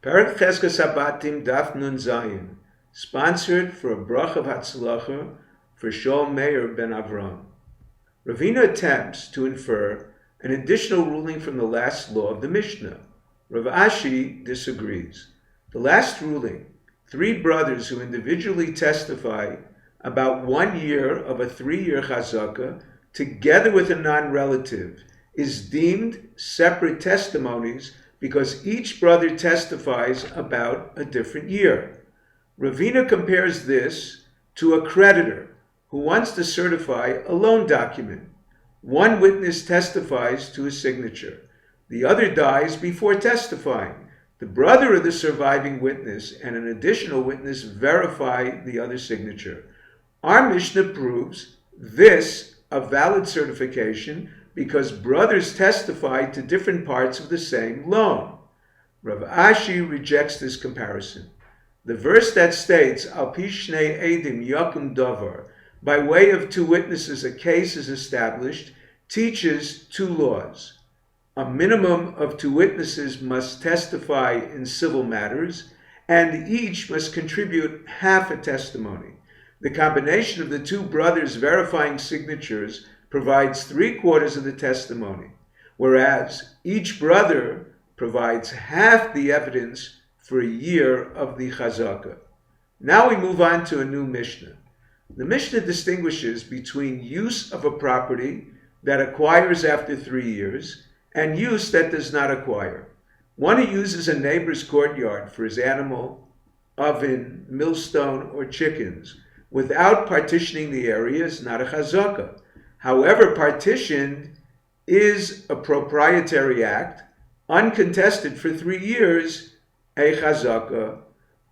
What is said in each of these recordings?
Perek Cheskas Habatim Daf Nun Zayin, sponsored for a brach of Hatzlacha for Shol Meir ben Avram. Ravina attempts to infer an additional ruling from the last law of the Mishnah. Rav Ashi disagrees. The last ruling, 3 brothers who individually testify about 1 year of a 3-year chazaka together with a non-relative, is deemed separate testimonies because each brother testifies about a different year. Ravina compares this to a creditor who wants to certify a loan document. One witness testifies to his signature. The other dies before testifying. The brother of the surviving witness and an additional witness verify the other signature. Our Mishnah proves this a valid certification because brothers testify to different parts of the same loan. Rav Ashi rejects this comparison. The verse that states, Al pi shnei edim yakum davar, by way of 2 witnesses a case is established, teaches 2 laws. A minimum of 2 witnesses must testify in civil matters, and each must contribute half a testimony. The combination of the 2 brothers' verifying signatures provides 3/4 of the testimony, whereas each brother provides half the evidence for a year of the chazaka. Now we move on to a new Mishnah. The Mishnah distinguishes between use of a property that acquires after 3 years and use that does not acquire. One who uses a neighbor's courtyard for his animal, oven, millstone, or chickens without partitioning the area is not a chazaka. However, partitioned is a proprietary act, uncontested for 3 years, a chazaka.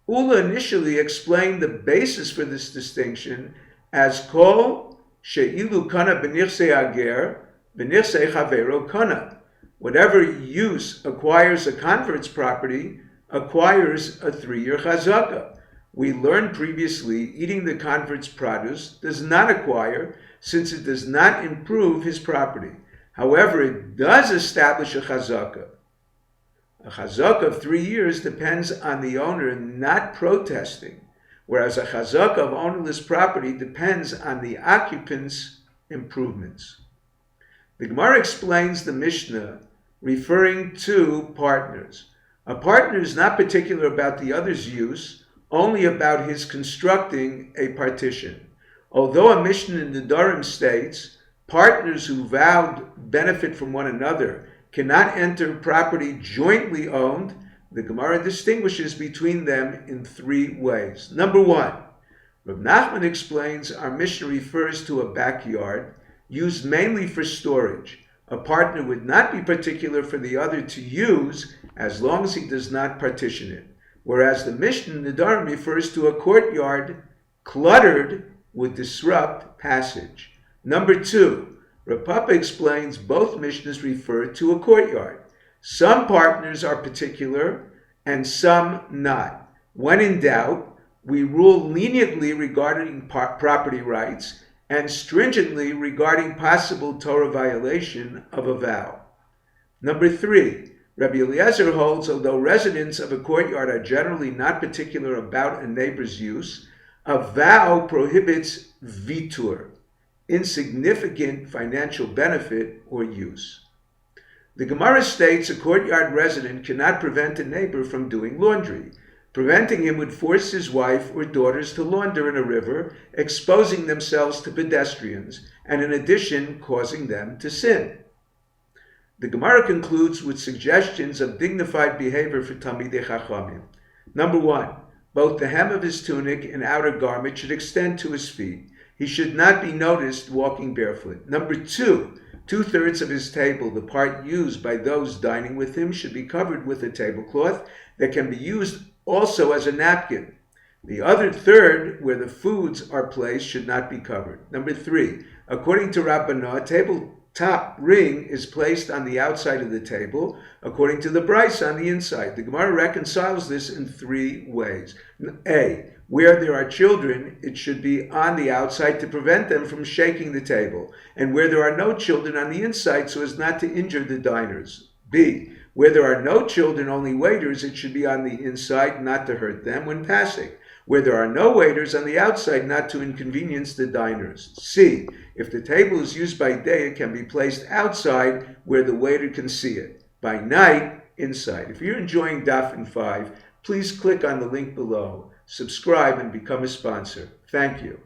Ula initially explained the basis for this distinction as kol she'ilu kana b'nichsei ager, b'nichsei chavero kana. Whatever use acquires a convert's property acquires a 3-year chazaka. We learned previously eating the convert's produce does not acquire since it does not improve his property. However, it does establish a chazaka. A chazaka of 3 years depends on the owner not protesting, whereas a chazaka of ownerless property depends on the occupant's improvements. The Gemara explains the Mishnah referring to partners. A partner is not particular about the other's use, only about his constructing a partition. Although a Mishnah in the Nedarim states, partners who vowed benefit from one another cannot enter property jointly owned, the Gemara distinguishes between them in 3 ways. Number 1, Rav Nachman explains our Mishnah refers to a backyard used mainly for storage. A partner would not be particular for the other to use as long as he does not partition it, whereas the Mishnah in Nedarim refers to a courtyard cluttered would disrupt passage. Number 2, Rav Papa explains both Mishnahs refer to a courtyard. Some partners are particular and some not. When in doubt, we rule leniently regarding property rights and stringently regarding possible Torah violation of a vow. Number 3, Rabbi Eliezer holds although residents of a courtyard are generally not particular about a neighbor's use, a vow prohibits vitur, insignificant financial benefit or use. The Gemara states a courtyard resident cannot prevent a neighbor from doing laundry. Preventing him would force his wife or daughters to launder in a river, exposing themselves to pedestrians, and in addition causing them to sin. The Gemara concludes with suggestions of dignified behavior for Talmidei Chachamim. Number 1, both the hem of his tunic and outer garment should extend to his feet. He should not be noticed walking barefoot. Number 2, 2/3 of his table, the part used by those dining with him, should be covered with a tablecloth that can be used also as a napkin. The other third, where the foods are placed, should not be covered. Number 3, according to Rabbanah, a tabletop ring is placed on the outside of the table, according to the Bryce on the inside. The Gemara reconciles this in 3 ways. A, where there are children, it should be on the outside to prevent them from shaking the table, and where there are no children on the inside so as not to injure the diners. B, Where there are no children, only waiters, it should be on the inside, not to hurt them when passing. Where there are no waiters, on the outside, not to inconvenience the diners. C. If the table is used by day, it can be placed outside where the waiter can see it. By night, inside. If you're enjoying Daf and 5, please click on the link below, subscribe, and become a sponsor. Thank you.